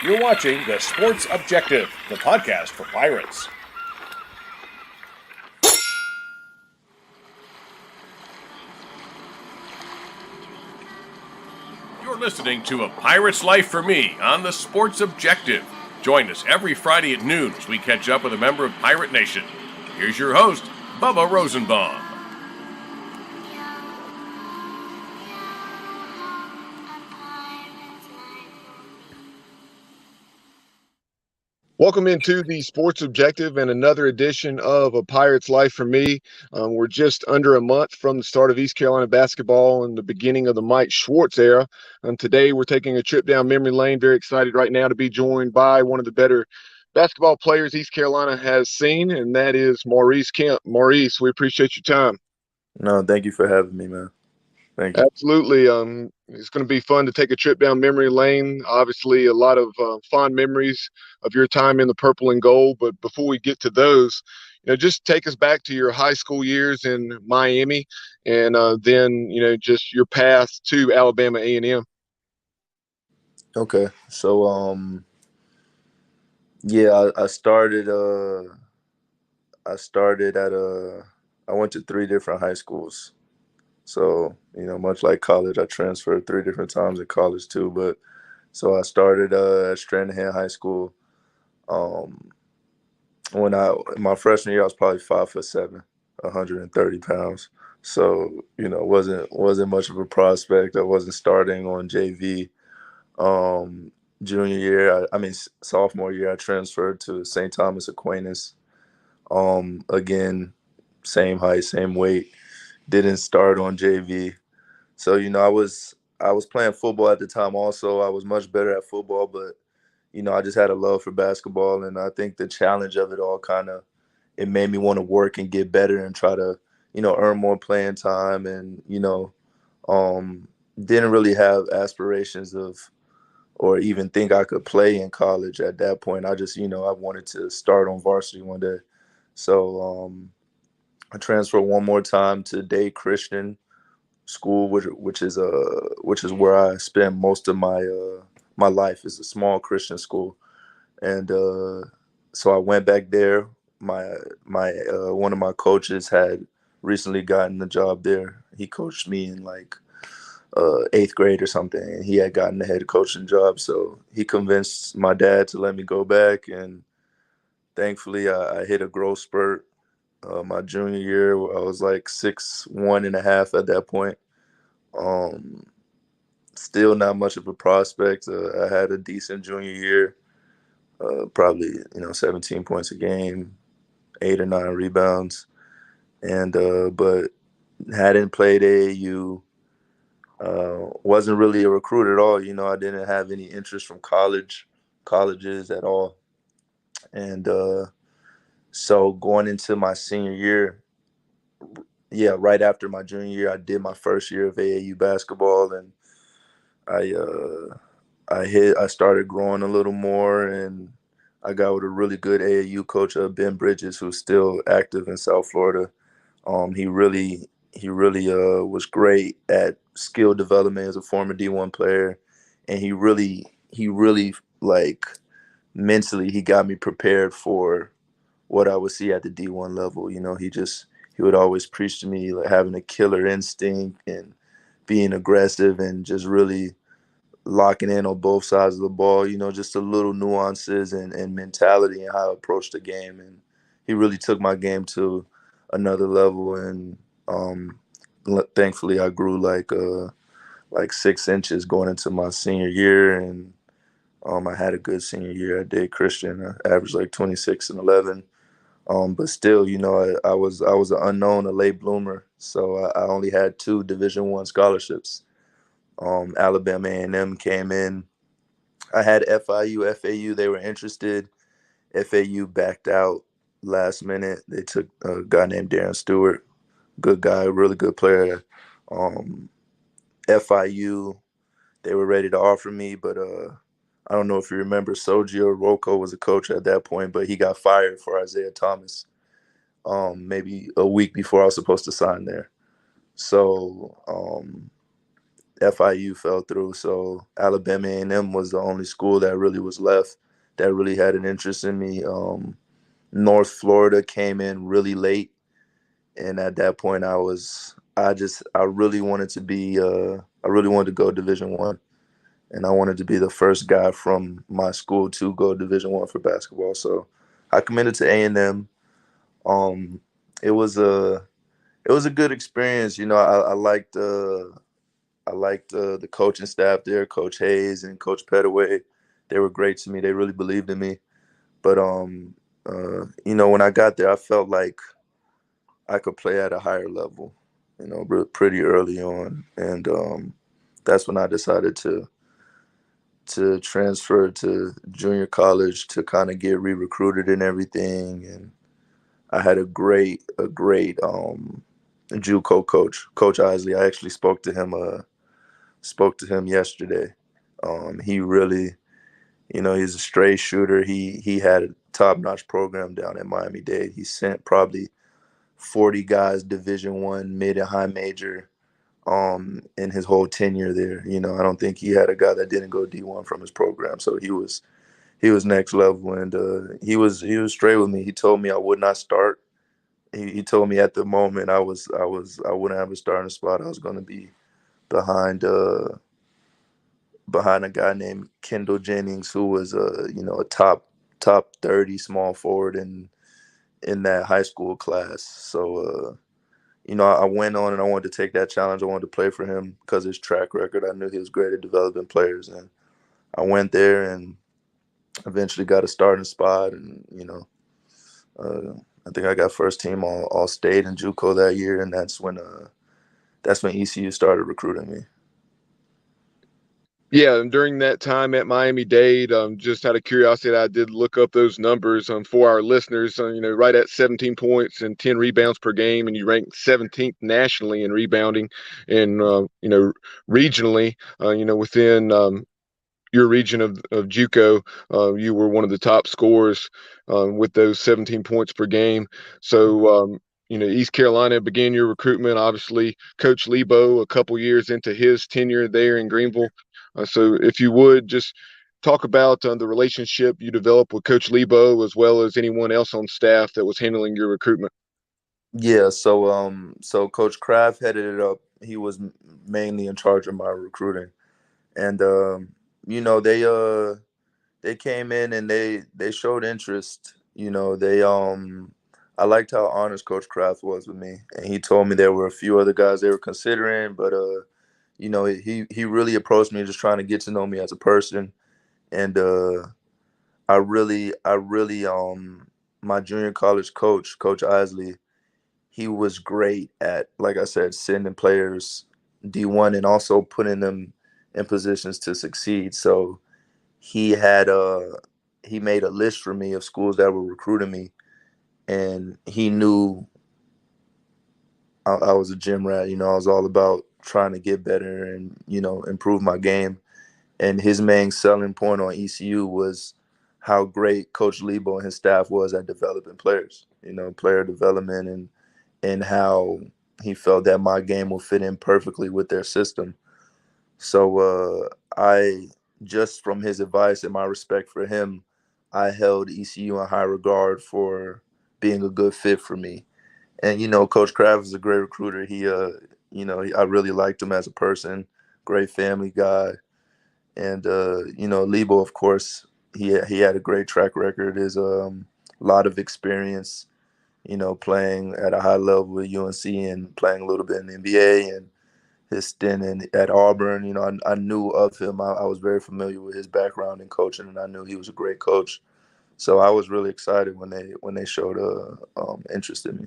You're watching The Sports Objective, the podcast for Pirates. You're listening to A Pirate's Life for Me on The Sports Objective. Join us every Friday at noon as we catch up with a member of Pirate Nation. Here's your host, Bubba Rosenbaum. Welcome into the Sports Objective and another edition of A Pirate's Life for Me. We're just under a month from the start of East Carolina basketball and the beginning of the Mike Schwartz era. Today we're taking a trip down memory lane. Very excited right now to be joined by one of the better basketball players East Carolina has seen, and that is Maurice Kemp. Maurice, we appreciate your time. No, thank you for having me, man. Thank you. Absolutely. It's going to be fun to take a trip down memory lane. Obviously, a lot of fond memories of your time in the purple and gold. But before we get to those, just take us back to your high school years in Miami, and then just your path to Alabama A&M. Okay, so yeah, I started I went to 3 different high schools. So, much like college, I transferred 3 different times in college too. But so I started at Stranahan High School. In my freshman year, I was probably 5'7", 130 pounds. So, wasn't much of a prospect. I wasn't starting on JV. Junior year, sophomore year, I transferred to St. Thomas Aquinas. Again, same height, same weight. Didn't start on JV. So, I was playing football at the time also. I was much better at football, but, I just had a love for basketball. And I think the challenge of it all it made me want to work and get better and try to, earn more playing time. And, didn't really have aspirations of or even think I could play in college at that point. I just, I wanted to start on varsity one day. So I transferred one more time to Dade Christian School, which is where I spent most of my life. It's a small Christian school, and so I went back there. My one of my coaches had recently gotten the job there. He coached me in like 8th grade or something, and he had gotten the head coaching job. So he convinced my dad to let me go back, and thankfully I hit a growth spurt. My junior year, I was like 6'1.5" at that point. Still not much of a prospect. I had a decent junior year, probably 17 points a game, 8 or 9 rebounds, and but hadn't played AAU. Wasn't really a recruit at all. I didn't have any interest from colleges at all. And so going into my senior year, right after my junior year, I did my first year of AAU basketball, and I started growing a little more, and I got with a really good AAU coach, Ben Bridges, who's still active in South Florida. He really was great at skill development as a former D1 player, and he really like mentally he got me prepared for what I would see at the D1 level. He would always preach to me like having a killer instinct and being aggressive and just really locking in on both sides of the ball, just the little nuances and mentality and how I approach the game. And he really took my game to another level. And thankfully I grew like 6 inches going into my senior year. And I had a good senior year. I did Christian. I averaged like 26 and 11. But still, I was an unknown, a late bloomer. So I only had 2 Division I scholarships. Alabama A&M came in. I had FIU, FAU. They were interested. FAU backed out last minute. They took a guy named Darren Stewart. Good guy, really good player. FIU, they were ready to offer me, but I don't know if you remember, Sergio Rocco was a coach at that point, but he got fired for Isaiah Thomas maybe a week before I was supposed to sign there. So FIU fell through, so Alabama A&M was the only school that really was left that really had an interest in me. North Florida came in really late, and at that point, I really wanted to be, I really wanted to go Division I, and I wanted to be the first guy from my school to go Division I for basketball. So I committed to A&M. Um, it was a good experience. I liked the coaching staff there, Coach Hayes and Coach Pettaway. They were great to me. They really believed in me. But when I got there, I felt like I could play at a higher level, pretty early on, and that's when I decided to transfer to junior college to kind of get re-recruited and everything. And I had a great JUCO coach, Coach Isley. I actually spoke to him yesterday. He really, he's a straight shooter. He had a top-notch program down at Miami-Dade. He sent probably 40 guys Division I mid and high major in his whole tenure there. I don't think he had a guy that didn't go D1 from his program. So he was next level, and he was straight with me. He told me I would not start. He told me at the moment I wouldn't have a starting spot. I was going to be behind a guy named Kendall Jennings, who was a top 30 small forward in that high school class. So I went on and I wanted to take that challenge. I wanted to play for him because of his track record. I knew he was great at developing players, and I went there and eventually got a starting spot. And I think I got first team all state in JUCO that year, and that's when ECU started recruiting me. Yeah, and during that time at Miami-Dade, just out of curiosity, I did look up those numbers for our listeners. Right at 17 points and 10 rebounds per game, and you ranked 17th nationally in rebounding, and regionally, within your region of JUCO, you were one of the top scorers with those 17 points per game. So, East Carolina began your recruitment. Obviously, Coach Lebo, a couple years into his tenure there in Greenville. So, if you would just talk about the relationship you developed with Coach Lebo, as well as anyone else on staff that was handling your recruitment. Yeah, so Coach Kraft headed it up. He was mainly in charge of my recruiting, and they came in and they showed interest. I liked how honest Coach Kraft was with me, and he told me there were a few other guys they were considering, but he really approached me just trying to get to know me as a person, and I really my junior college coach, Coach Isley, he was great at, like I said, sending players D1 and also putting them in positions to succeed. So he made a list for me of schools that were recruiting me, and he knew I was a gym rat. I was all about trying to get better and improve my game. And his main selling point on ECU was how great Coach Lebo and his staff was at developing players. Player development, and how he felt that my game will fit in perfectly with their system. So I, just from his advice and my respect for him, I held ECU in high regard for being a good fit for me. And Coach Kraft is a great recruiter. I really liked him as a person, great family guy, and Lebo, of course, he had a great track record. Is a lot of experience, playing at a high level with UNC and playing a little bit in the NBA, and his stint at Auburn. I knew of him. I was very familiar with his background in coaching, and I knew he was a great coach. So I was really excited when they showed interest in me.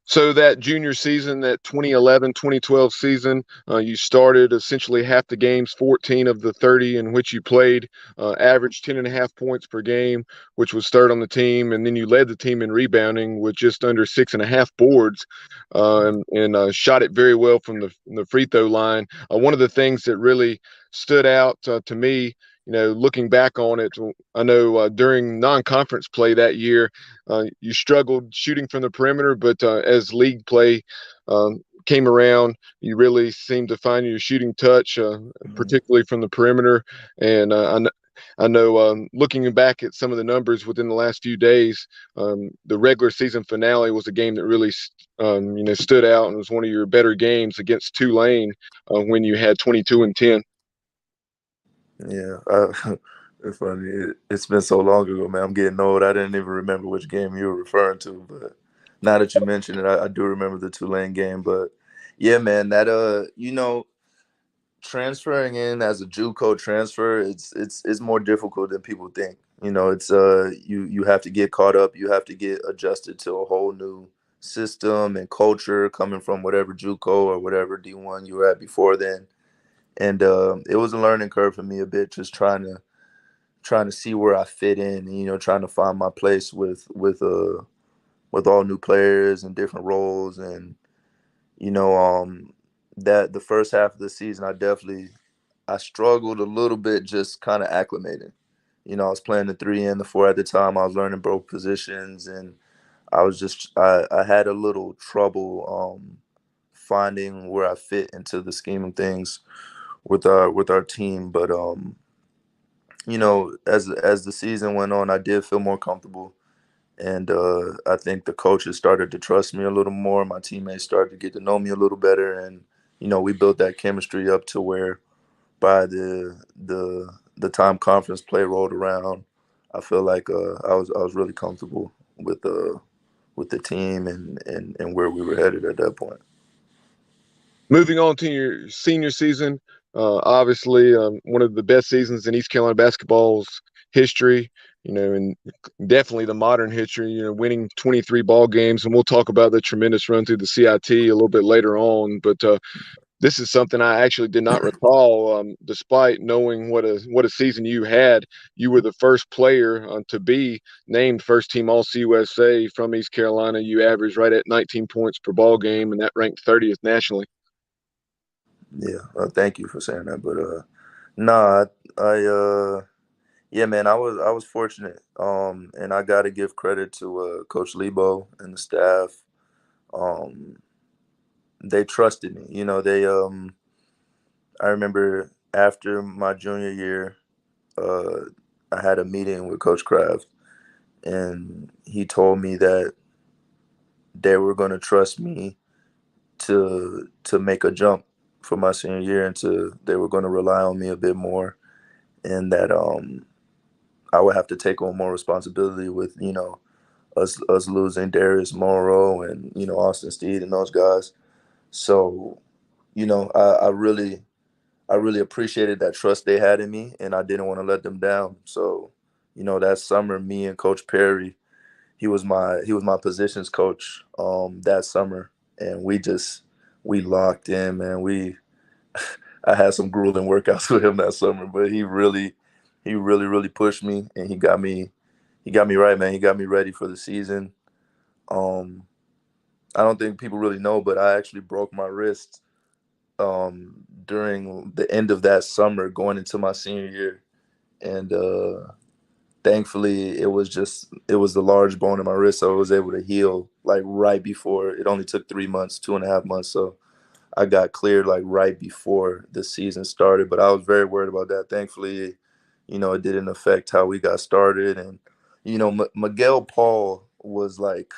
So that junior season, that 2011-2012 season, you started essentially half the games, 14 of the 30 in which you played, averaged 10.5 points per game, which was third on the team. And then you led the team in rebounding with just under 6.5 boards, and shot it very well from the free throw line. One of the things that really stood out to me, looking back on it, I know during non-conference play that year, you struggled shooting from the perimeter, but as league play came around. You really seemed to find your shooting touch, particularly from the perimeter. And I know looking back at some of the numbers within the last few days, the regular season finale was a game that really stood out and was one of your better games against Tulane when you had 22 and 10. Yeah, it's funny. It's been so long ago, man. I'm getting old. I didn't even remember which game you were referring to, but now that you mention it, I do remember the Tulane game. But yeah, man, that transferring in as a JUCO transfer, it's more difficult than people think. It's you have to get caught up. You have to get adjusted to a whole new system and culture coming from whatever JUCO or whatever D1 you were at before then. And it was a learning curve for me a bit, just trying to see where I fit in, and, trying to find my place with all new players and different roles. And that the first half of the season, I struggled a little bit just kind of acclimating. I was playing the 3 and the 4 at the time. I was learning both positions, and I had a little trouble finding where I fit into the scheme of things with our team. But as the season went on, I did feel more comfortable, and I think the coaches started to trust me a little more. My teammates started to get to know me a little better, and we built that chemistry up to where by the time conference play rolled around, I feel like I was really comfortable with the team and where we were headed at that point. Moving on to your senior season, obviously one of the best seasons in East Carolina basketball's history, and definitely the modern history, winning 23 ball games. And we'll talk about the tremendous run through the CIT a little bit later on. But this is something I actually did not recall, despite knowing what a season you had. You were the first player to be named First-Team All-CUSA from East Carolina. You averaged right at 19 points per ball game, and that ranked 30th nationally. Yeah, thank you for saying that. But nah, yeah, man, I was fortunate. And I got to give credit to Coach Lebo and the staff. They trusted me. I remember after my junior year, I had a meeting with Coach Kraft, and he told me that they were going to trust me to make a jump for my senior year, and they were going to rely on me a bit more, and that I would have to take on more responsibility with us losing Darius Monroe and Austin Steed and those guys. So I really appreciated that trust they had in me, and I didn't want to let them down. So that summer, me and Coach Perry, he was my positions coach that summer, and we locked in, man. I had some grueling workouts with him that summer, but he really pushed me, and he got me right, man. He got me ready for the season. I don't think people really know, but I actually broke my wrist during the end of that summer going into my senior year. And thankfully it was the large bone in my wrist, so I was able to heal like right before. It only took 3 months, 2.5 months. So I got cleared like right before the season started, but I was very worried about that. Thankfully, it didn't affect how we got started. And, Miguel Paul was like,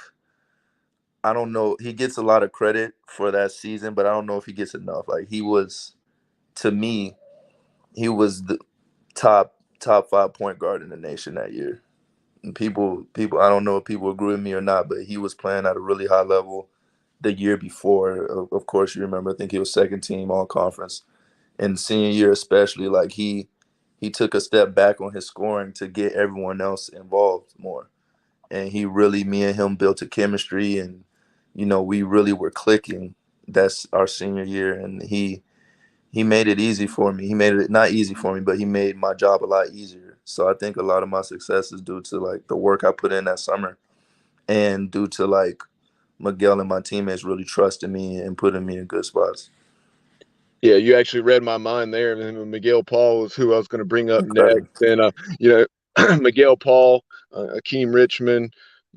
I don't know, he gets a lot of credit for that season, but I don't know if he gets enough. Like to me, he was the top 5 point guard in the nation that year. And people, I don't know if people agree with me or not, but he was playing at a really high level the year before. Of course, you remember, I think he was second team all conference. And senior year especially, like he took a step back on his scoring to get everyone else involved more. And me and him built a chemistry, and we really were clicking. That's our senior year, and he made it easy for me. He made it not easy for me, but he made my job a lot easier. So I think a lot of my success is due to like the work I put in that summer, and due to like Miguel and my teammates really trusting me and putting me in good spots. Yeah, you actually read my mind there. And Miguel Paul was who I was going to bring up Incredible. next. And Miguel Paul, Akeem Richmond,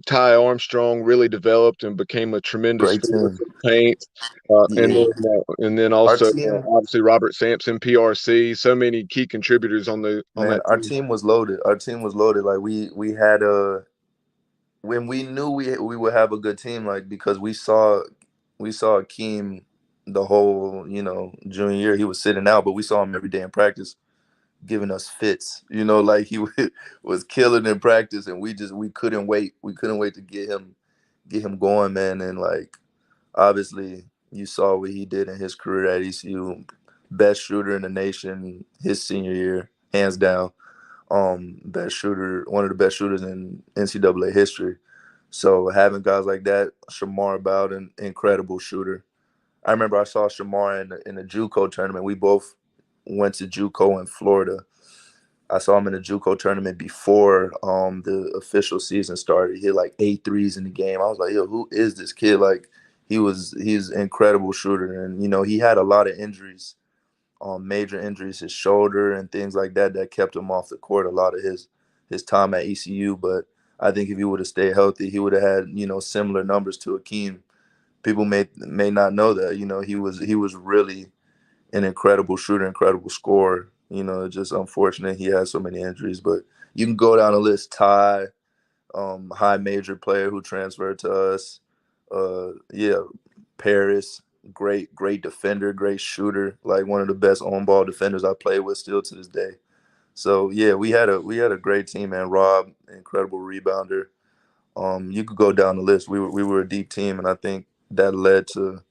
Ty Armstrong really developed and became a tremendous Great force team. in the paint. Yeah. And then Our also team, obviously Robert Sampson, PRC. So many key contributors on man, that our team. team was loaded. Our team was loaded. Like we had when we knew we would have a good team, like because we saw Akeem the whole junior year. He was sitting out, but we saw him every day in practice, giving us fits. Like he was killing in practice, and we couldn't wait. We couldn't wait to get him going, man. And like obviously, you saw what he did in his career at ECU. Best shooter in the nation his senior year, hands down. Best shooter, one of the best shooters in NCAA history. So having guys like that, Shamar Bowden, incredible shooter. I remember I saw Shamar in the JUCO tournament. We both went to JUCO in Florida. I saw him in the JUCO tournament before the official season started. He hit like 8 threes in the game. I was like, yo, who is this kid? Like he's an incredible shooter. And he had a lot of injuries, major injuries, his shoulder and things like that kept him off the court a lot of his time at ECU. But I think if he would have stayed healthy, he would have had, similar numbers to Akeem. People may not know that. He was really an incredible shooter, incredible scorer. It's just unfortunate he has so many injuries. But you can go down the list. Ty, high major player who transferred to us. Yeah, Paris, great defender, great shooter, like one of the best on ball defenders I played with still to this day. So yeah, we had a great team, man. Rob, incredible rebounder. You could go down the list. We were a deep team, and I think that led to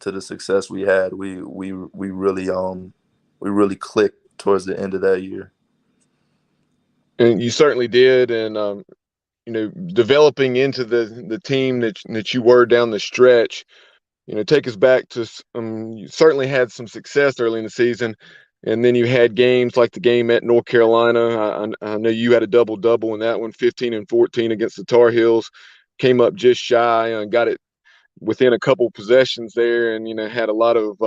the success we had. We really clicked towards the end of that year. And you certainly did. And developing into the team that you were down the stretch. Take us back to you certainly had some success early in the season, and then you had games like the game at North Carolina. I know you had a double-double in that one, 15 and 14 against the Tar Heels. Came up just shy and got it within a couple possessions there, and had a lot of,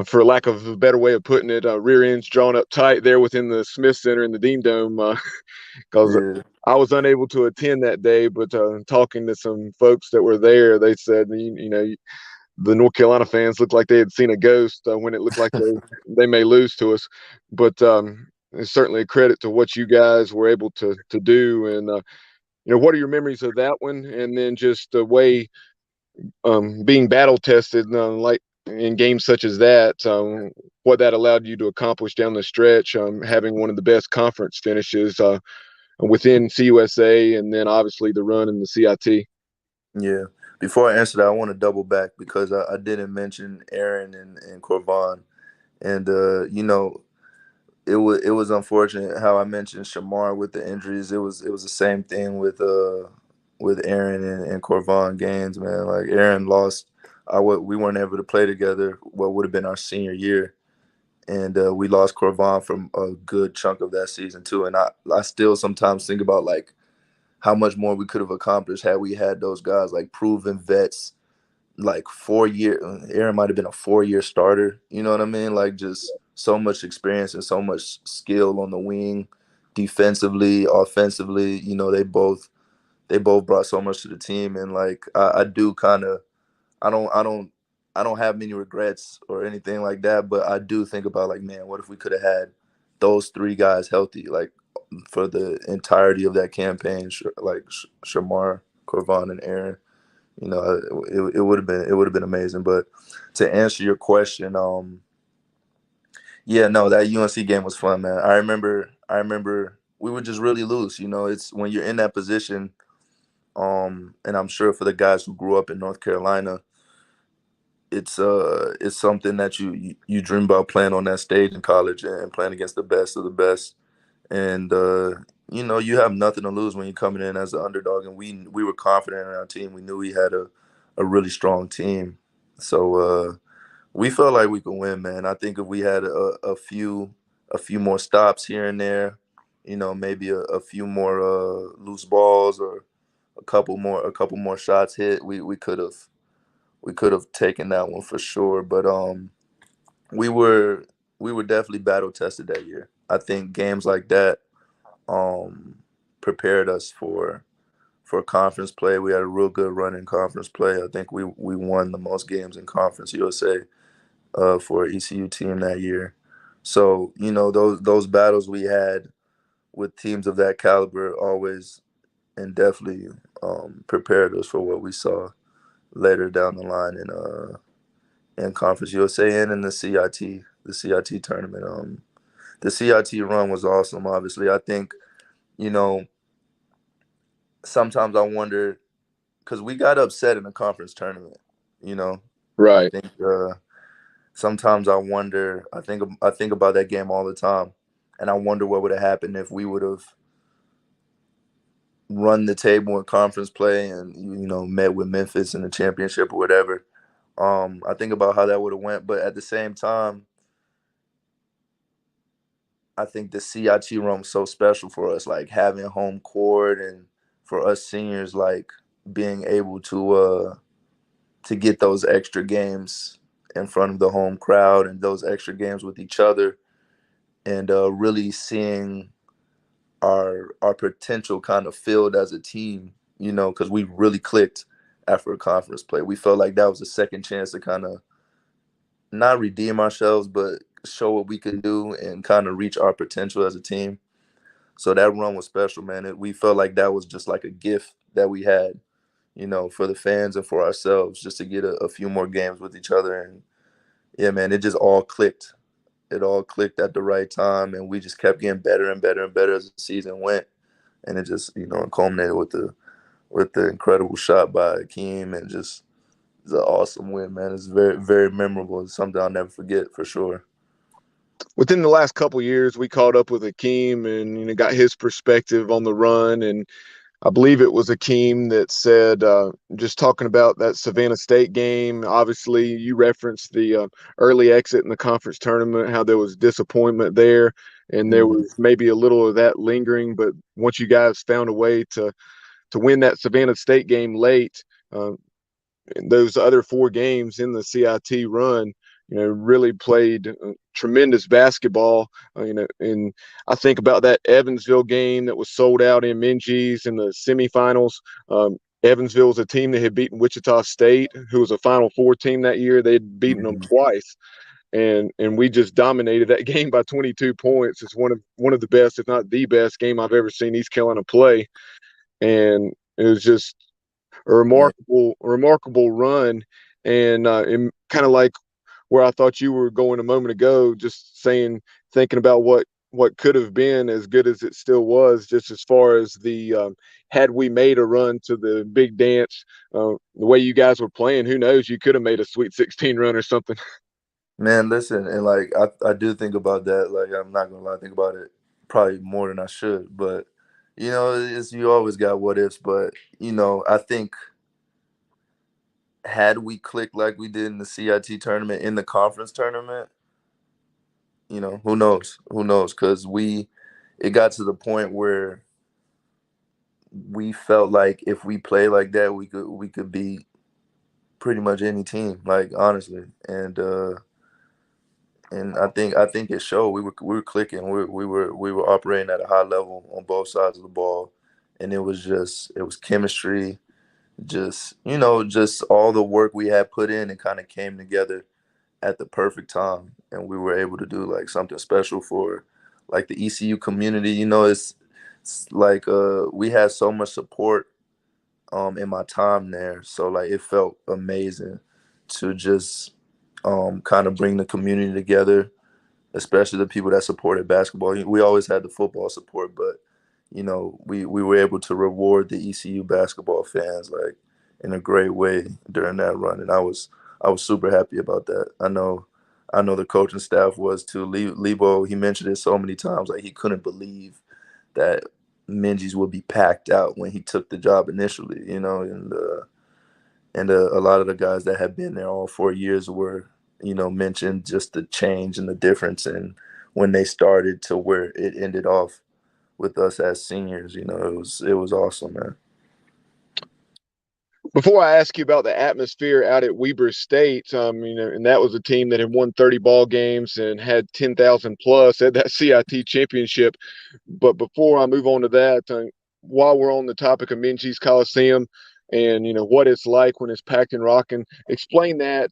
for lack of a better way of putting it, rear ends drawn up tight there within the Smith Center in the Dean Dome, because Yeah, I was unable to attend that day. But talking to some folks that were there, they said, the North Carolina fans looked like they had seen a ghost when it looked like they may lose to us. But it's certainly a credit to what you guys were able to do. And what are your memories of that one? And then just the way being battle tested, like in games such as that, what that allowed you to accomplish down the stretch, having one of the best conference finishes within CUSA, and then obviously the run in the CIT. yeah. Before I answer that, I want to double back because I didn't mention Aaron and Corvan, and it was unfortunate how I mentioned Shamar with the injuries. It was the same thing with Aaron and Corvan Gaines, man. Like Aaron lost. We weren't able to play together. What would have been our senior year, and we lost Corvan from a good chunk of that season too. And I still sometimes think about like how much more we could have accomplished had we had those guys like proven vets, like 4 year. Aaron might have been a 4 year starter. You know what I mean? Like just so much experience and so much skill on the wing, defensively, offensively. They both brought so much to the team, and like I do kind of I don't have many regrets or anything like that, but I do think about like, man, what if we could have had those three guys healthy, like for the entirety of that campaign, like Shamar, Corvan, and Aaron. It would have been amazing. But to answer your question, yeah, no, that UNC game was fun, man. I remember we were just really loose. It's when you're in that position, and I'm sure for the guys who grew up in North Carolina, it's something that you dream about playing on that stage in college and playing against the best of the best. And you have nothing to lose when you're coming in as an underdog. And we were confident in our team. We knew we had a really strong team. So we felt like we could win, man. I think if we had a few more stops here and there, maybe a few more loose balls or a couple more shots hit, we could have taken that one for sure. But we were we were definitely battle tested that year. I think games like that um prepared us for conference play. We had a real good run in conference play. I think we won the most games in Conference USA for an ECU team that year. So those battles we had with teams of that caliber always and definitely prepared us for what we saw later down the line in Conference USA and in the CIT tournament. The CIT run was awesome. Obviously, I think sometimes I wonder because we got upset in the conference tournament. I Right. think sometimes I wonder. I think about that game all the time, and I wonder what would have happened if we would have run the table in conference play and met with Memphis in the championship or whatever. I think about how that would have went, but at the same time, I think the CIT run was so special for us, like having home court and for us seniors, like being able to get those extra games in front of the home crowd and those extra games with each other, and really seeing our potential kind of filled as a team, because we really clicked after a conference play. We felt like that was a second chance to kind of not redeem ourselves, but show what we can do and kind of reach our potential as a team. So that run was special, man. We felt like that was just like a gift that we had, for the fans and for ourselves, just to get a few more games with each other. And yeah, man, it just all clicked. It all clicked at the right time, and we just kept getting better and better and better as the season went. And it just, it culminated with the incredible shot by Akeem, and just it's an awesome win, man. It's very, very memorable. It's something I'll never forget for sure. Within the last couple of years, we caught up with Akeem and got his perspective on the run. And I believe it was Akeem that said, just talking about that Savannah State game. Obviously, you referenced the early exit in the conference tournament, how there was disappointment there, and there Mm-hmm. was maybe a little of that lingering. But once you guys found a way to win that Savannah State game late, those other 4 games in the CIT run, really played tremendous basketball. And I think about that Evansville game that was sold out in Minges in the semifinals. Evansville was a team that had beaten Wichita State, who was a Final Four team that year. They'd beaten them Mm-hmm. twice, and we just dominated that game by 22 points. It's one of the best, if not the best, game I've ever seen East Carolina play, and it was just a Yeah. remarkable run, and kind of like where I thought you were going a moment ago, just thinking about what could have been as good as it still was, just as far as the had we made a run to the big dance, the way you guys were playing, who knows, you could have made a Sweet 16 run or something. Man, listen, and like I do think about that. Like I'm not gonna lie, I think about it probably more than I should. But it's you always got what ifs. But I think had we clicked like we did in the CIT tournament, in the conference tournament, who knows? Who knows? Because it got to the point where we felt like if we play like that, we could beat pretty much any team. Like honestly, and I think it showed. We were clicking. We were operating at a high level on both sides of the ball, and it was chemistry. Just all the work we had put in, and kind of came together at the perfect time, and we were able to do like something special for like the ECU community. It's like we had so much support in my time there, so like it felt amazing to just kind of bring the community together, especially the people that supported basketball. We always had the football support, but we were able to reward the ECU basketball fans like in a great way during that run, and I was super happy about that. I know the coaching staff was too. Lebo, he mentioned it so many times, like he couldn't believe that Minges would be packed out when he took the job initially, and a lot of the guys that had been there all 4 years were, mentioned just the change and the difference and when they started to where it ended off with us as seniors. It was awesome, man. Before I ask you about the atmosphere out at Weber State, and that was a team that had won 30 ball games and had 10,000 plus at that CIT championship. But before I move on to that, while we're on the topic of Minji's Coliseum and what it's like when it's packed and rocking, explain that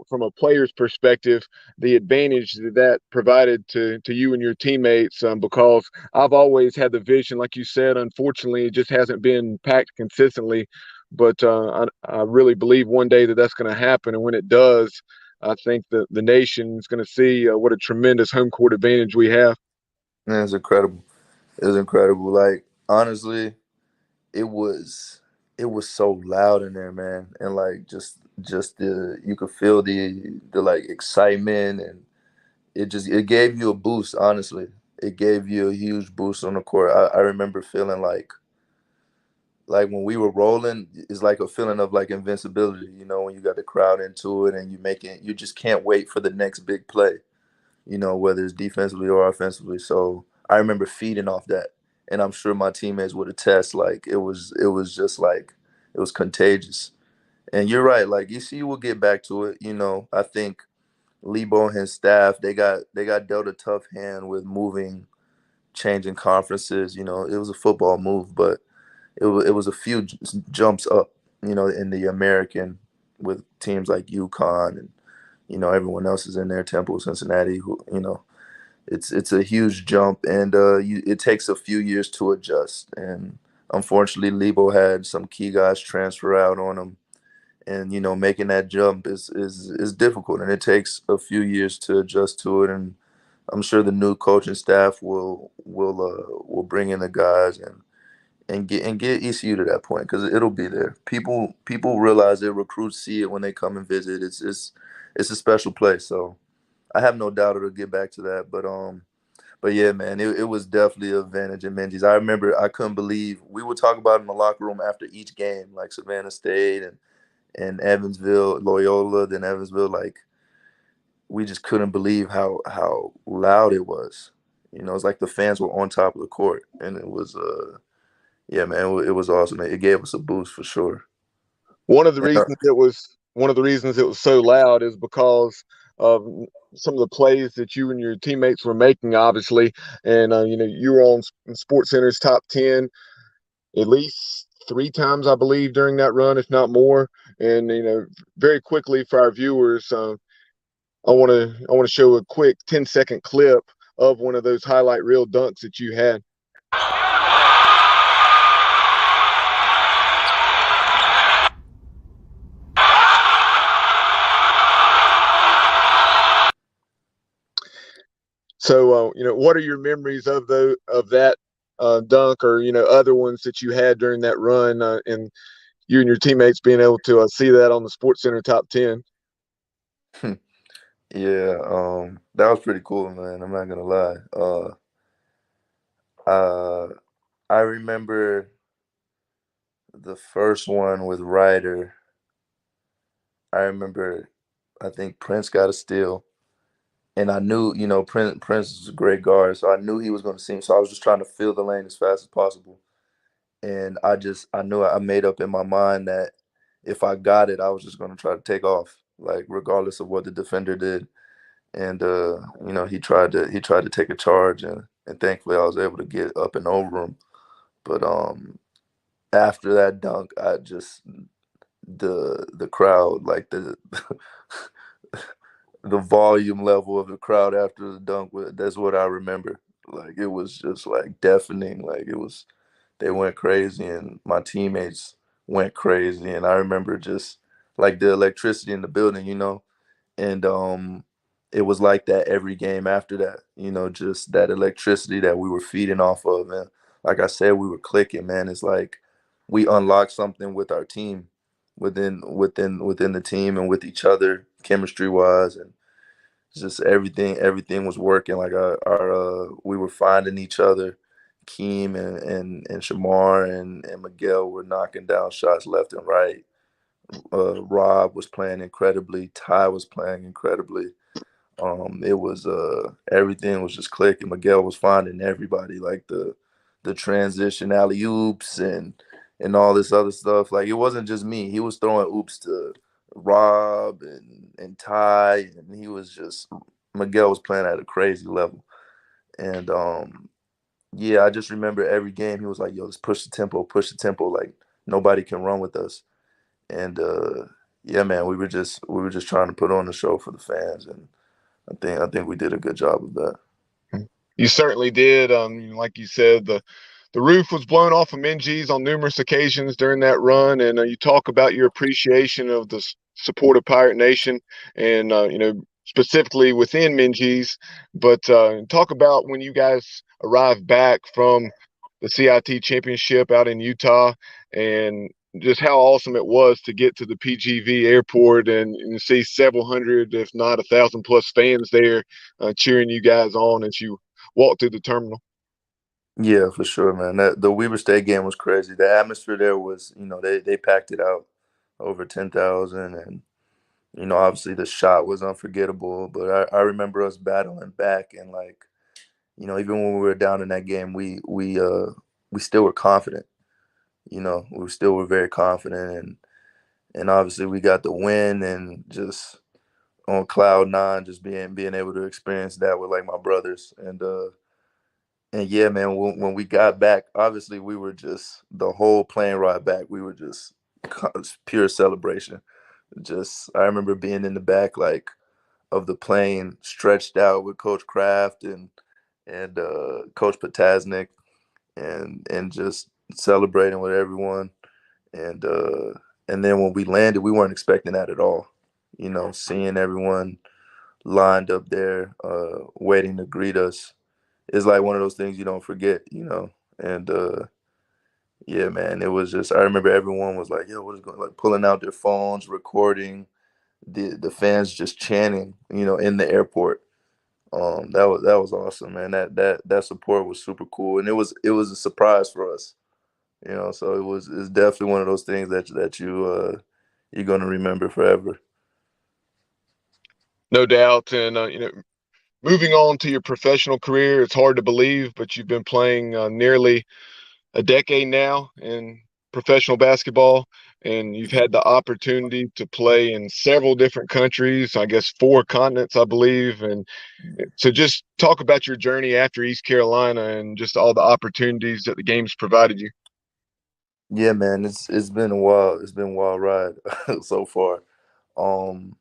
from a player's perspective, the advantage that provided to you and your teammates, because I've always had the vision, like you said. Unfortunately, it just hasn't been packed consistently, but I really believe one day that that's going to happen, and when it does, I think that the nation is going to see what a tremendous home court advantage we have. Man, it's incredible. It was incredible. Like, honestly, it was it was so loud in there, man, and like just the you could feel the like excitement, and it gave you a boost. Honestly, it gave you a huge boost on the court. I remember feeling like when we were rolling, it's like a feeling of like invincibility. When you got the crowd into it and you just can't wait for the next big play. Whether it's defensively or offensively. So I remember feeding off that, and I'm sure my teammates would attest. Like it was just like it was contagious. And you're right. Like ECU will get back to it. I think Lebo and his staff they got dealt a tough hand with moving, changing conferences. It was a football move, but it was a few jumps up. In the American with teams like UConn and everyone else is in there, Temple, Cincinnati, who it's a huge jump, and it takes a few years to adjust. And unfortunately, Lebo had some key guys transfer out on him, and making that jump is difficult, and it takes a few years to adjust to it. And I'm sure the new coaching staff will bring in the guys and get ECU to that point, because it'll be there. People realize it. Recruits see it when they come and visit. It's a special place. So I have no doubt it'll get back to that. But yeah, man, it was definitely an advantage in Menzies. I remember I couldn't believe we would talk about it in the locker room after each game, like Savannah State and Evansville, Loyola, then Evansville. Like we just couldn't believe how loud it was. It's like the fans were on top of the court, and it was yeah, man, it was awesome. It gave us a boost for sure. One of the And, reasons it was so loud is because of some of the plays that you and your teammates were making, obviously, and you were on Sports Center's top 10 at least three times, I believe, during that run, if not more. And very quickly for our viewers, I want to show a quick 10-second clip of one of those highlight reel dunks that you had. So, what are your memories of that dunk, or other ones that you had during that run, and you and your teammates being able to see that on the Sports Center top 10? yeah, that was pretty cool, man. I'm not gonna lie. Uh, I remember the first one with Ryder. I remember, I think Prince got a steal, and I knew, Prince is a great guard, so I knew he was going to see him. So I was just trying to fill the lane as fast as possible, and I knew I made up in my mind that if I got it, I was just going to try to take off, like regardless of what the defender did. And he tried to take a charge, and thankfully I was able to get up and over him. But after that dunk, I just the crowd, like the volume level of the crowd after the dunk, that's what I remember. Like it was just like deafening. Like they went crazy, and my teammates went crazy. And I remember just like the electricity in the building, and it was like that every game after that. Just that electricity that we were feeding off of, and like I said, we were clicking, man. It's like we unlocked something with our team, within the team and with each other, chemistry wise, and just everything was working. Like our we were finding each other. Keem and Shamar and Miguel were knocking down shots left and right. Rob was playing incredibly. Ty was playing incredibly. It was everything was just clicking. Miguel was finding everybody, like the transition alley oops and all this other stuff. Like it wasn't just me. He was throwing oops to Rob and Ty, and he was just Miguel was playing at a crazy level. And Yeah, I just remember every game he was like, "Yo, let's push the tempo. Like nobody can run with us." And yeah, man, we were just trying to put on the show for the fans, and I think we did a good job of that. You certainly did. Like you said, the roof was blown off of Minji's on numerous occasions during that run, and you talk about your appreciation of the support of Pirate Nation, and specifically within Minji's. But talk about when you guys arrived back from the CIT championship out in Utah, and just how awesome it was to get to the PGV airport and see several hundred, if not 1,000 plus fans there cheering you guys on as you walk through the terminal. Yeah, for sure, man. The Weber State game was crazy. The atmosphere there was, they packed it out over 10,000, and obviously the shot was unforgettable. But I remember us battling back, and like, even when we were down in that game, we still were confident. We still were very confident, and obviously we got the win, and just on cloud nine, just being able to experience that with like my brothers, and yeah, man, when we got back, obviously we were just the whole plane ride back. We were just pure celebration. Just I remember being in the back like of the plane, stretched out with Coach Kraft and Coach Potasnik, and just celebrating with everyone. And then when we landed, we weren't expecting that at all. Seeing everyone lined up there, waiting to greet us is like one of those things you don't forget. And yeah, man, it was just I remember everyone was like, "Yo, what is going?" Like pulling out their phones, recording the fans just chanting, in the airport. That was awesome, man. That support was super cool, and it was a surprise for us. So it's definitely one of those things that you're gonna remember forever. No doubt. And, moving on to your professional career, it's hard to believe, but you've been playing nearly a decade now in professional basketball, and you've had the opportunity to play in several different countries, I guess 4 continents, I believe. And so just talk about your journey after East Carolina and just all the opportunities that the game's provided you. Yeah, man, it's been a while. It's been a wild ride so far. Um,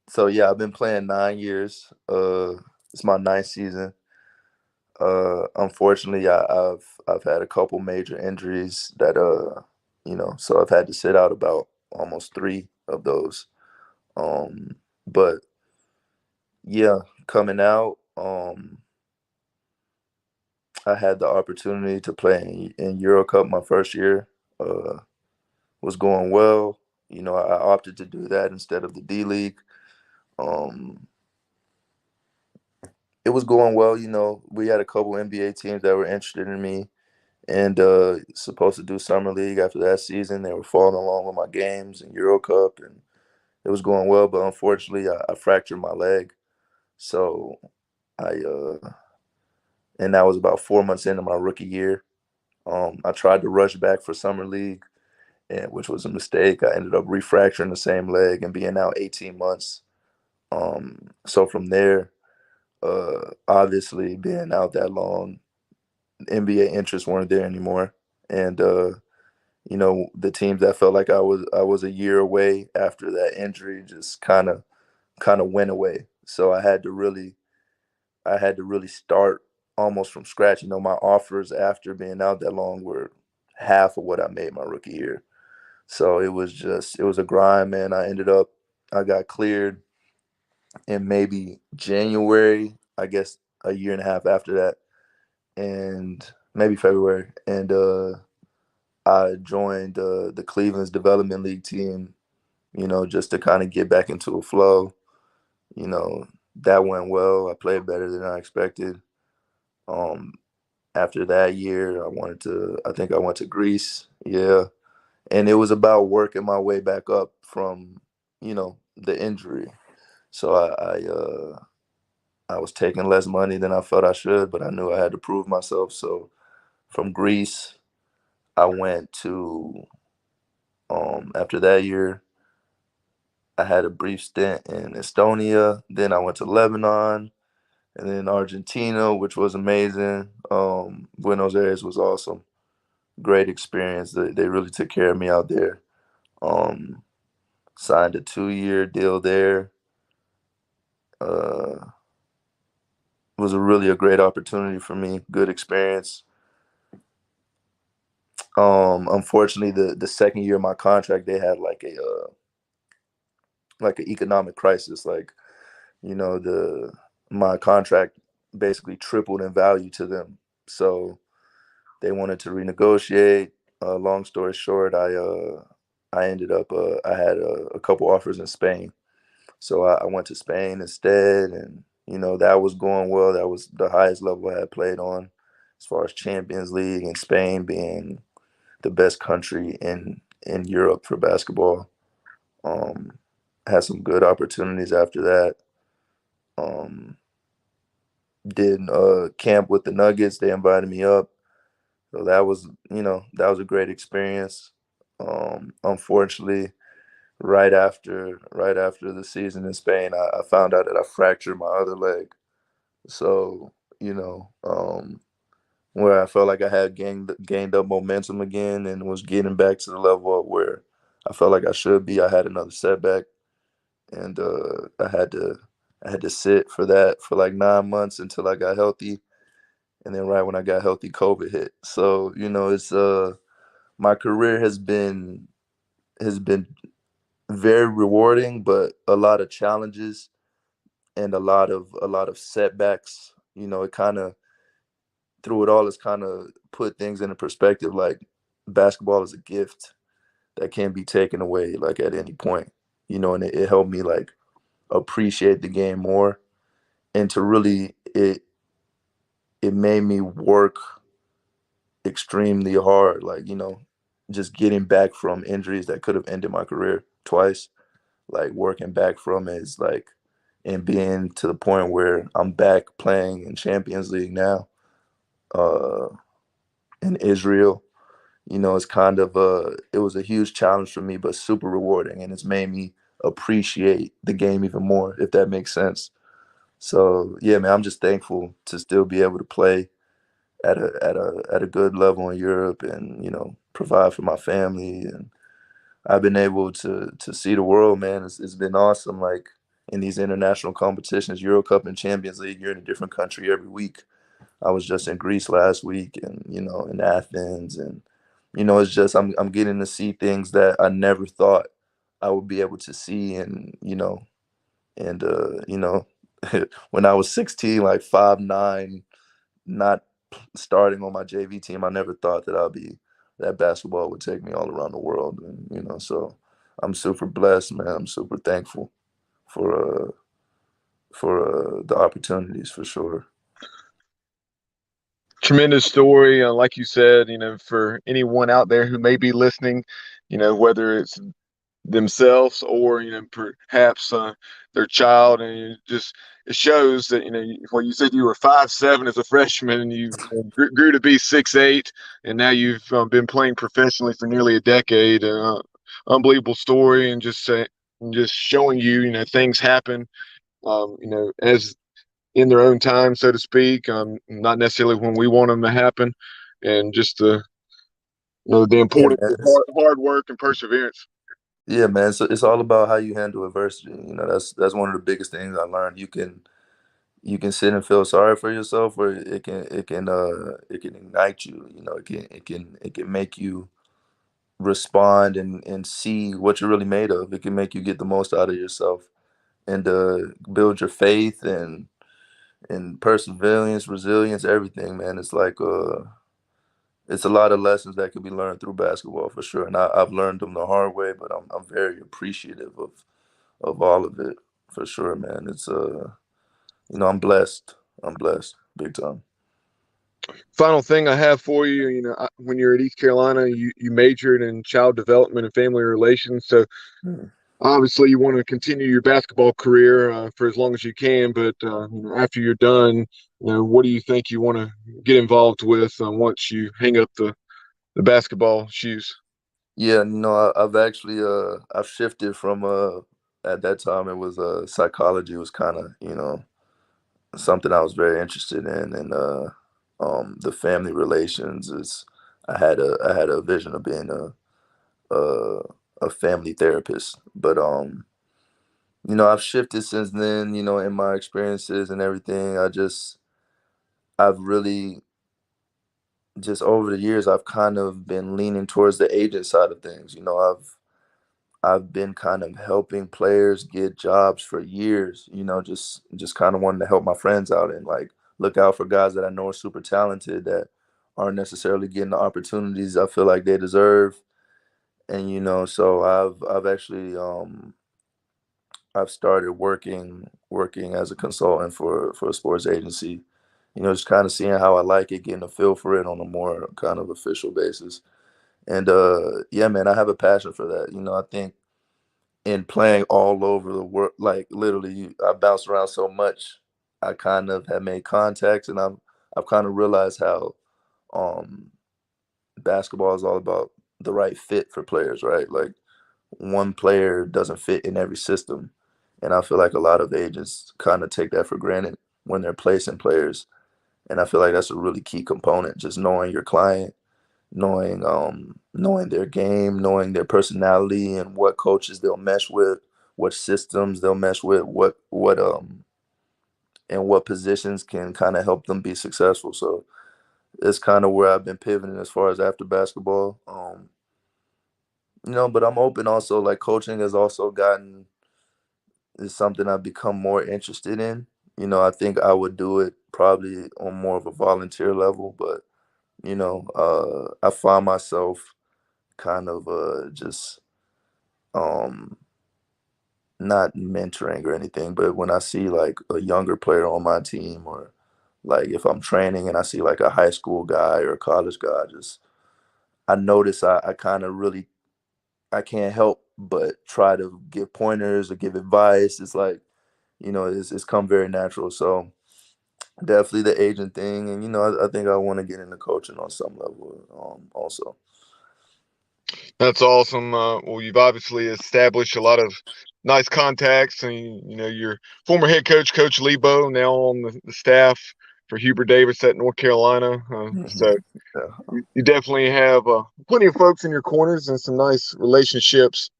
so yeah, I've been playing 9 years. It's my ninth season. Unfortunately, I've had a couple major injuries that so I've had to sit out about almost three of those. Um, but yeah, coming out, I had the opportunity to play in Euro Cup my first year. Was going well. I opted to do that instead of the D League. Um, it was going well. We had a couple NBA teams that were interested in me and supposed to do summer league after that season. They were following along with my games in Euro Cup, and it was going well. But unfortunately, I fractured my leg, so and that was about 4 months into my rookie year. I tried to rush back for summer league, and which was a mistake. I ended up refracturing the same leg and being out 18 months. So from there, obviously being out that long, NBA interests weren't there anymore, and the teams that felt like I was a year away after that injury just kind of went away. So I had to really start almost from scratch. My offers after being out that long were half of what I made my rookie year. So it was a grind, man. I got cleared in maybe January, I guess a year and a half after that, and maybe February. And I joined the Cleveland's development league team, just to kind of get back into a flow. You know, that went well. I played better than I expected. Um, After that year, I think I went to Greece. Yeah. And it was about working my way back up from, the injury. So I was taking less money than I felt I should, but I knew I had to prove myself. So from Greece, I went to after that year, I had a brief stint in Estonia. Then I went to Lebanon. and then Argentina, which was amazing. Buenos Aires was awesome. Great experience. They really took care of me out there. Um, Signed a 2-year deal there. Uh, was really a great opportunity for me. Good experience. Unfortunately, the second year of my contract, they had like an economic crisis. Like, the my contract basically tripled in value to them. So they wanted to renegotiate. Long story short, I ended up I had a couple offers in Spain, so I went to Spain instead, and that was going well. That was the highest level I had played on, as far as Champions League, and Spain being the best country in Europe for basketball. Um, had some good opportunities after that. Um, did camp with the Nuggets. They invited me up. So that was a great experience. Unfortunately, right after the season in Spain, I found out that I fractured my other leg. So, where I felt like I had gained up momentum again and was getting back to the level of where I felt like I should be, I had another setback, and I had to sit for that for like 9 months until I got healthy, and then right when I got healthy, COVID hit. So it's my career has been very rewarding, but a lot of challenges and a lot of setbacks. It kind of through it all, it's kind of put things into perspective. Like, basketball is a gift that can be taken away like at any point. And it helped me like appreciate the game more, and to really it made me work extremely hard. Like, just getting back from injuries that could have ended my career twice, like working back from it is like, and being to the point where I'm back playing in Champions League now, uh, in Israel. It's kind of it was a huge challenge for me, but super rewarding, and it's made me appreciate the game even more, if that makes sense. So yeah, man, I'm just thankful to still be able to play at a good level in Europe, and provide for my family, and I've been able to see the world, man. It's been awesome. Like, in these international competitions, Euro Cup and Champions League, you're in a different country every week. I was just in Greece last week, and in Athens, and it's just I'm getting to see things that I never thought I would be able to see, and when I was 16, like 5'9", not starting on my JV team, I never thought that basketball would take me all around the world, and so I'm super blessed, man. I'm super thankful for the opportunities, for sure. Tremendous story. Like you said, for anyone out there who may be listening, whether it's themselves or perhaps their child, and it shows that well, you said you were 5'7" as a freshman, and you grew to be 6'8", and now you've been playing professionally for nearly a decade. Unbelievable story, and just showing things happen, as in their own time, so to speak, not necessarily when we want them to happen, and just the Yeah, importance man. of hard work and perseverance. Yeah, man. So it's all about how you handle adversity. That's one of the biggest things I learned. You can sit and feel sorry for yourself, or it can ignite you. It can make you respond and see what you're really made of. It can make you get the most out of yourself, and build your faith and perseverance, resilience, everything, man. It's a lot of lessons that could be learned through basketball, for sure. And I've learned them the hard way, but I'm very appreciative of all of it, for sure, man. It's I'm blessed. I'm blessed, big time. Final thing I have for you, when you're at East Carolina, you majored in child development and family relations. So Mm. obviously you want to continue your basketball career for as long as you can. But after you're done, what do you think you want to get involved with once you hang up the basketball shoes? Yeah, I've actually I've shifted from at that time it was psychology was kind of something I was very interested in, and the family relations is. I had a vision of being a a family therapist, but I've shifted since then. In my experiences and everything, I've really just over the years I've kind of been leaning towards the agent side of things. I've been kind of helping players get jobs for years, just kind of wanting to help my friends out and like look out for guys that I know are super talented that aren't necessarily getting the opportunities I feel like they deserve. And so I've actually I've started working as a consultant for a sports agency. Just kind of seeing how I like it, getting a feel for it on a more kind of official basis. And yeah, man, I have a passion for that. I think in playing all over the world, like literally, I bounced around so much. I kind of have made contacts, and I've kind of realized how um, basketball is all about the right fit for players, right? Like one player doesn't fit in every system, and I feel like a lot of agents kind of take that for granted when they're placing players, and I feel like that's a really key component, just knowing your client, knowing their game, knowing their personality and what coaches they'll mesh with, what systems they'll mesh with, what and what positions can kind of help them be successful. So it's kind of where I've been pivoting as far as after basketball. But I'm open also, like coaching has also gotten is something I've become more interested in. I think I would do it probably on more of a volunteer level, but I find myself kind of just um not mentoring or anything, but when I see like a younger player on my team, or like if I'm training and I see like a high school guy or a college guy, just I notice I kind of really I can't help but try to give pointers or give advice. It's like, it's come very natural. So definitely the agent thing, and I think I want to get into coaching on some level also. That's awesome. Well, you've obviously established a lot of nice contacts, and your former head coach, Coach Lebo, now on the staff for Hubert Davis at North Carolina. So Yeah. you definitely have plenty of folks in your corners and some nice relationships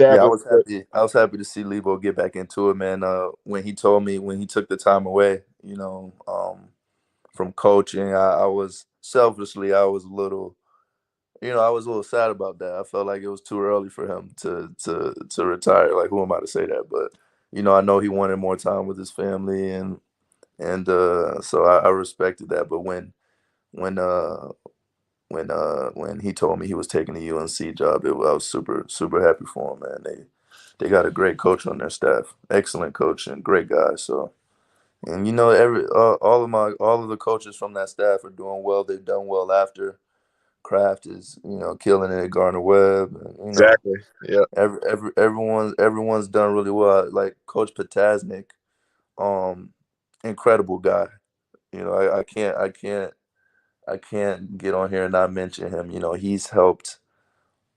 Yeah, I established. was happy. I was happy to see Lebo get back into it, man. When he told me when he took the time away, from coaching, I was selfishly, I was a little sad about that. I felt like it was too early for him to retire. Like, who am I to say that? But I know he wanted more time with his family, and so I respected that. But when uh when he told me he was taking the UNC job, I was super super happy for him, man. They got a great coach on their staff, excellent coach and great guy. So, and all of the coaches from that staff are doing well. They've done well after. Kraft is killing it at Garner Webb, and Exactly. Yeah. everyone's done really well. Like Coach Potasnik, um, incredible guy. I can't get on here and not mention him. He's helped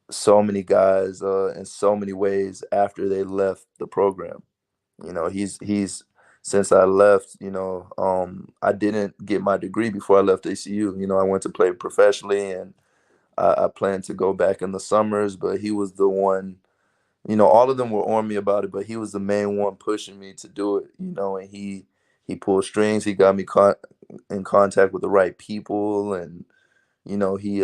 so many guys in so many ways after they left the program. He's since I left, I didn't get my degree before I left ACU. I went to play professionally, and I plan to go back in the summers, but he was the one. All of them were on me about it, but he was the main one pushing me to do it. And he pulled strings. He got me in contact with the right people, and he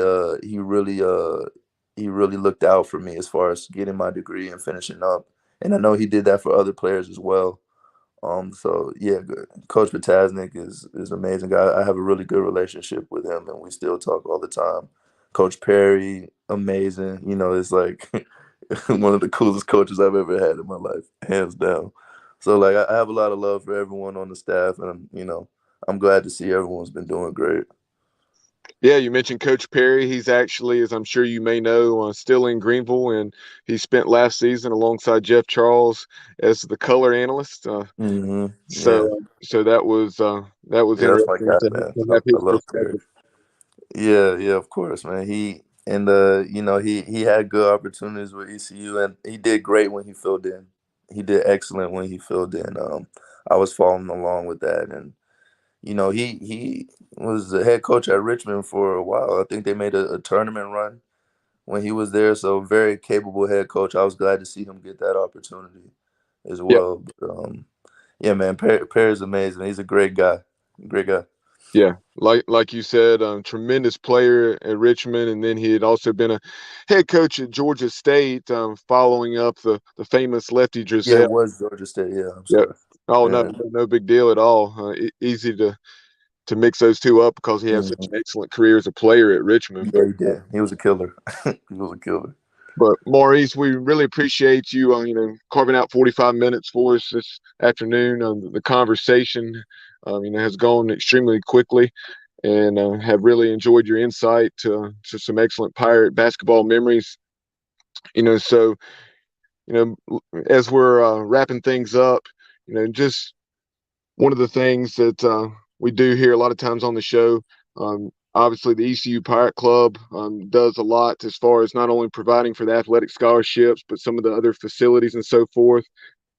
he really looked out for me as far as getting my degree and finishing up. And I know he did that for other players as well. So yeah, Coach Potasnik is an amazing guy. I have a really good relationship with him, and we still talk all the time. Coach Perry, amazing. It's like one of the coolest coaches I've ever had in my life, hands down. So like, I have a lot of love for everyone on the staff, and I'm glad to see everyone's been doing great. Yeah, you mentioned Coach Perry. He's actually, as I'm sure you may know, still in Greenville, and he spent last season alongside Jeff Charles as the color analyst. Yeah, So that was yeah, that's my interesting guy, man. to I, have I his love Perry. perspective. Yeah, yeah, of course, man. He had good opportunities with ECU, and he did great when he filled in. He did excellent when he filled in. I was following along with that, and he was the head coach at Richmond for a while. I think they made a tournament run when he was there. So very capable head coach. I was glad to see him get that opportunity as Yeah, well. But yeah, man, Perry's amazing. He's a great guy. Great guy. yeah. Like you said, tremendous player at Richmond, and then he had also been a head coach at Georgia State, following up the famous Lefty Yeah, it Driesell. was Georgia State. Yeah, I'm Yeah. sorry. Oh, Yeah. no big deal at all. Easy to mix those two up because he had such Mhm. an excellent career as a player at Richmond. Yeah, he did. He was a killer. He was a killer. But Maurice, we really appreciate you, carving out 45 minutes for us this afternoon. The conversation, has gone extremely quickly, and have really enjoyed your insight to some excellent Pirate basketball memories. So as we're wrapping things up, just one of the things that we do here a lot of times on the show. Obviously, the ECU Pirate Club does a lot as far as not only providing for the athletic scholarships, but some of the other facilities and so forth.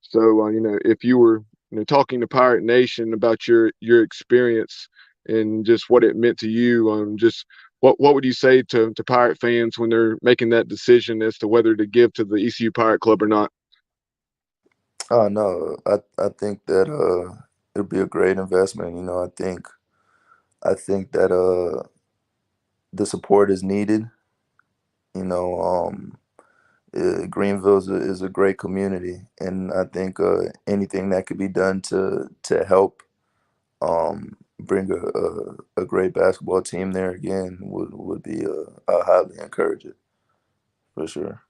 So, if you were talking to Pirate Nation about your experience and just what it meant to you, just what would you say to Pirate fans when they're making that decision as to whether to give to the ECU Pirate Club or not? Oh no, I think that it'll be a great investment. I think that the support is needed. You know, Greenville is a great community, and I think anything that could be done to help bring a great basketball team there again would be I highly encourage it for sure.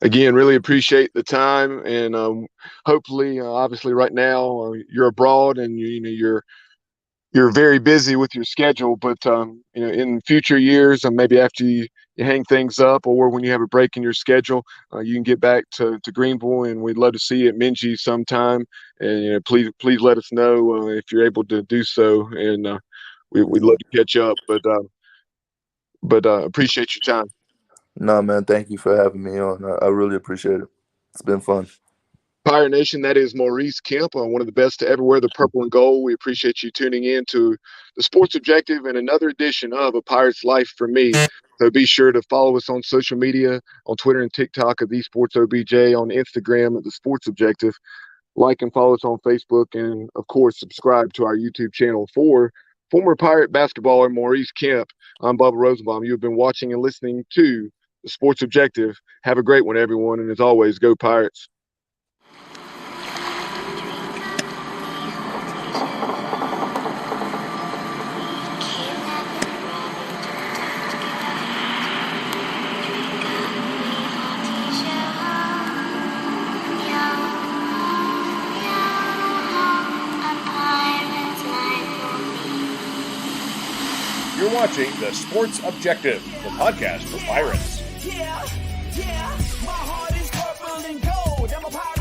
Again, really appreciate the time, and hopefully, obviously, right now you're abroad and you're very busy with your schedule. But in future years, maybe after you hang things up, or when you have a break in your schedule, you can get back to Greenville, and we'd love to see you at Minji sometime. And please let us know if you're able to do so, and we'd love to catch up. But appreciate your time. No, man, thank you for having me on. I really appreciate it. It's been fun. Pirate Nation, that is Maurice Kemp, one of the best to ever wear the purple and gold. We appreciate you tuning in to the Sports Objective and another edition of A Pirate's Life for Me. So be sure to follow us on social media, on Twitter and TikTok at The Sports OBJ, on Instagram at The Sports Objective. Like and follow us on Facebook, and of course, subscribe to our YouTube channel. For former Pirate basketballer Maurice Kemp, I'm Bubba Rosenbaum. You have been watching and listening to The Sports Objective. Have a great one, everyone, and as always, go Pirates. You're watching The Sports Objective, the podcast for Pirates. Yeah, my heart is purple and gold. I'm a pirate.